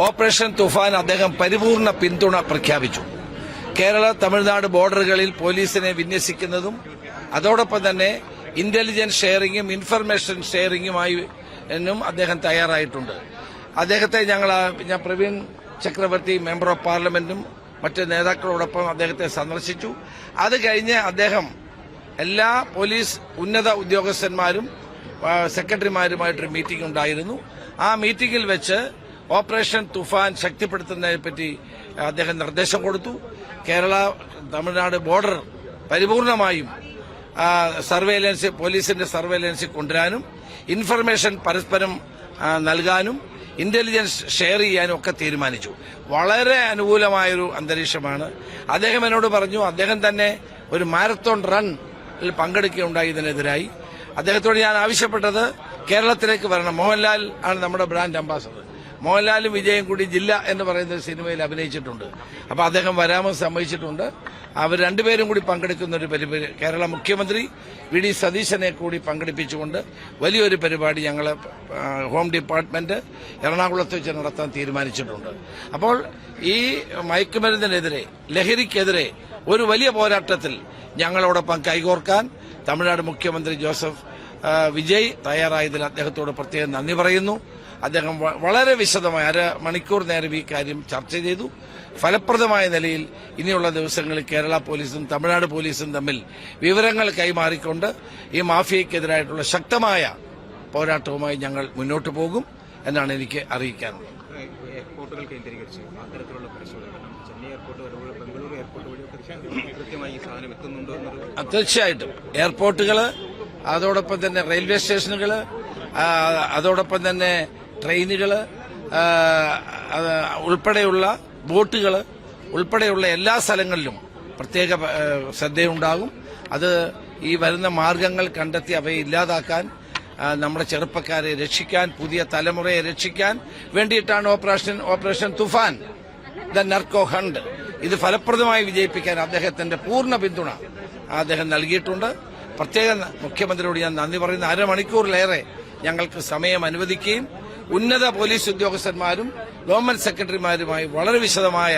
Operation Toofan അദ്ദേഹം പരിപൂർണ പിന്തുണ പ്രഖ്യാപിച്ചു. കേരള തമിഴ്നാട് ബോർഡറുകളിൽ പോലീസിനെ വിന്യസിക്കുന്നതും അതോടൊപ്പം തന്നെ ഇന്റലിജൻസ് ഷെയറിംഗും ഇൻഫർമേഷൻ ഷെയറിംഗുമായി അദ്ദേഹം തയ്യാറായിട്ടുണ്ട്. അദ്ദേഹത്തെ ഞാൻ പ്രവീൺ ചക്രവർത്തി മെമ്പർ ഓഫ് പാർലമെന്റും മറ്റ് നേതാക്കളോടൊപ്പം അദ്ദേഹത്തെ സന്ദർശിച്ചു. അത് കഴിഞ്ഞ് അദ്ദേഹം എല്ലാ പോലീസ് ഉന്നത ഉദ്യോഗസ്ഥന്മാരും സെക്രട്ടറിമാരുമായിട്ടൊരു മീറ്റിംഗ് ഉണ്ടായിരുന്നു. ആ മീറ്റിംഗിൽ വെച്ച് ഓപ്പറേഷൻ തുഫാൻ ശക്തിപ്പെടുത്തുന്നതിനെപ്പറ്റി അദ്ദേഹം നിർദ്ദേശം കൊടുത്തു. കേരള തമിഴ്നാട് ബോർഡർ പരിപൂർണമായും സർവേലൻസ് പോലീസിന്റെ സർവേലൻസിൽ കൊണ്ടുവരാനും ഇൻഫർമേഷൻ പരസ്പരം നൽകാനും ഇന്റലിജൻസ് ഷെയർ ചെയ്യാനും ഒക്കെ തീരുമാനിച്ചു. വളരെ അനുകൂലമായൊരു അന്തരീക്ഷമാണ്. അദ്ദേഹം എന്നോട് പറഞ്ഞു അദ്ദേഹം തന്നെ ഒരു മാരത്തോൺ റണ്ണിൽ പങ്കെടുക്കുകയുണ്ടായി. ഇതിനെതിരായി അദ്ദേഹത്തോട് ഞാൻ ആവശ്യപ്പെട്ടത് കേരളത്തിലേക്ക് വരണം. മോഹൻലാൽ ആണ് നമ്മുടെ ബ്രാൻഡ് അംബാസഡർ. മോഹൻലാലും വിജയും കൂടി ജില്ല എന്ന് പറയുന്ന സിനിമയിൽ അഭിനയിച്ചിട്ടുണ്ട്. അപ്പോൾ അദ്ദേഹം വരാമെന്ന് സമ്മതിച്ചിട്ടുണ്ട്. അവർ രണ്ടുപേരും കൂടി പങ്കെടുക്കുന്ന ഒരു പരിപാടി, കേരള മുഖ്യമന്ത്രി വി.ഡി. സതീശനെ കൂടി പങ്കെടുപ്പിച്ചുകൊണ്ട് വലിയൊരു പരിപാടി ഞങ്ങൾ ഹോം ഡിപ്പാർട്ട്മെന്റ് എറണാകുളത്ത് വെച്ച് നടത്താൻ തീരുമാനിച്ചിട്ടുണ്ട്. അപ്പോൾ ഈ മയക്കുമരുന്നിനെതിരെ, ലഹരിക്കെതിരെ ഒരു വലിയ പോരാട്ടത്തിൽ ഞങ്ങളോടൊപ്പം കൈകോർക്കാൻ തമിഴ്നാട് മുഖ്യമന്ത്രി ജോസഫ് വിജയ് തയ്യാറായതിൽ അദ്ദേഹത്തോട് പ്രത്യേകം നന്ദി പറയുന്നു. അദ്ദേഹം വളരെ വിശദമായി 1/2 മണിക്കൂർ നേരം ഈ കാര്യം ചർച്ച ചെയ്തു. ഫലപ്രദമായ നിലയിൽ ഇനിയുള്ള ദിവസങ്ങളിൽ കേരള പോലീസും തമിഴ്നാട് പോലീസും തമ്മിൽ വിവരങ്ങൾ കൈമാറിക്കൊണ്ട് ഈ മാഫിയയ്ക്കെതിരായിട്ടുള്ള ശക്തമായ പോരാട്ടവുമായി ഞങ്ങൾ മുന്നോട്ട് പോകും എന്നാണ് എനിക്ക് അറിയിക്കാനുള്ളത്. എയർപോർട്ടുകൾ കേന്ദ്രീകരിച്ച് അത്തരത്തിലുള്ള പരിശോധന ചെന്നൈ എയർപോർട്ട് വരെ ബംഗളൂരു എയർപോർട്ട് വഴി കൃത്യമായി ഈ സാധനം എത്തുന്നുണ്ടോ എന്നൊരു തീർച്ചയായിട്ടും എയർപോർട്ടുകൾ, അതോടൊപ്പം തന്നെ റെയിൽവേ സ്റ്റേഷനുകൾ, അതോടൊപ്പം തന്നെ ട്രെയിനുകൾ ഉൾപ്പെടെയുള്ള ബോട്ടുകൾ ഉൾപ്പെടെയുള്ള എല്ലാ സ്ഥലങ്ങളിലും പ്രത്യേക ശ്രദ്ധയുണ്ടാകും. അത് ഈ വരുന്ന മാർഗങ്ങൾ കണ്ടെത്തി അവയെ ഇല്ലാതാക്കാൻ, നമ്മുടെ ചെറുപ്പക്കാരെ രക്ഷിക്കാൻ, പുതിയ തലമുറയെ രക്ഷിക്കാൻ വേണ്ടിയിട്ടാണ് operation Toofan, the narco hunt. ഇത് ഫലപ്രദമായി വിജയിപ്പിക്കാൻ അദ്ദേഹത്തിന്റെ പൂർണ്ണ പിന്തുണ അദ്ദേഹം നൽകിയിട്ടുണ്ട്. പ്രത്യേക മുഖ്യമന്ത്രിയോട് ഞാൻ നന്ദി പറയുന്നു. 1/2 മണിക്കൂറിലേറെ ഞങ്ങൾക്ക് സമയം അനുവദിക്കുകയും ഉന്നത പോലീസ് ഉദ്യോഗസ്ഥന്മാരും ഗവൺമെന്റ് സെക്രട്ടറിമാരുമായി വളരെ വിശദമായ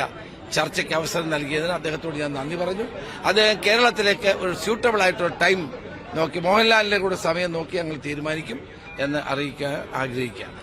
ചർച്ചയ്ക്ക് അവസരം നൽകിയതിന് അദ്ദേഹത്തോട് ഞാൻ നന്ദി പറഞ്ഞു. അദ്ദേഹം കേരളത്തിലേക്ക് ഒരു സ്യൂട്ടബിൾ ആയിട്ടൊരു ടൈം നോക്കി, മോഹൻലാലിന്റെ കൂടെ സമയം നോക്കി ഞങ്ങൾ തീരുമാനിക്കും എന്ന് അറിയിക്കാൻ ആഗ്രഹിക്കുകയാണ്.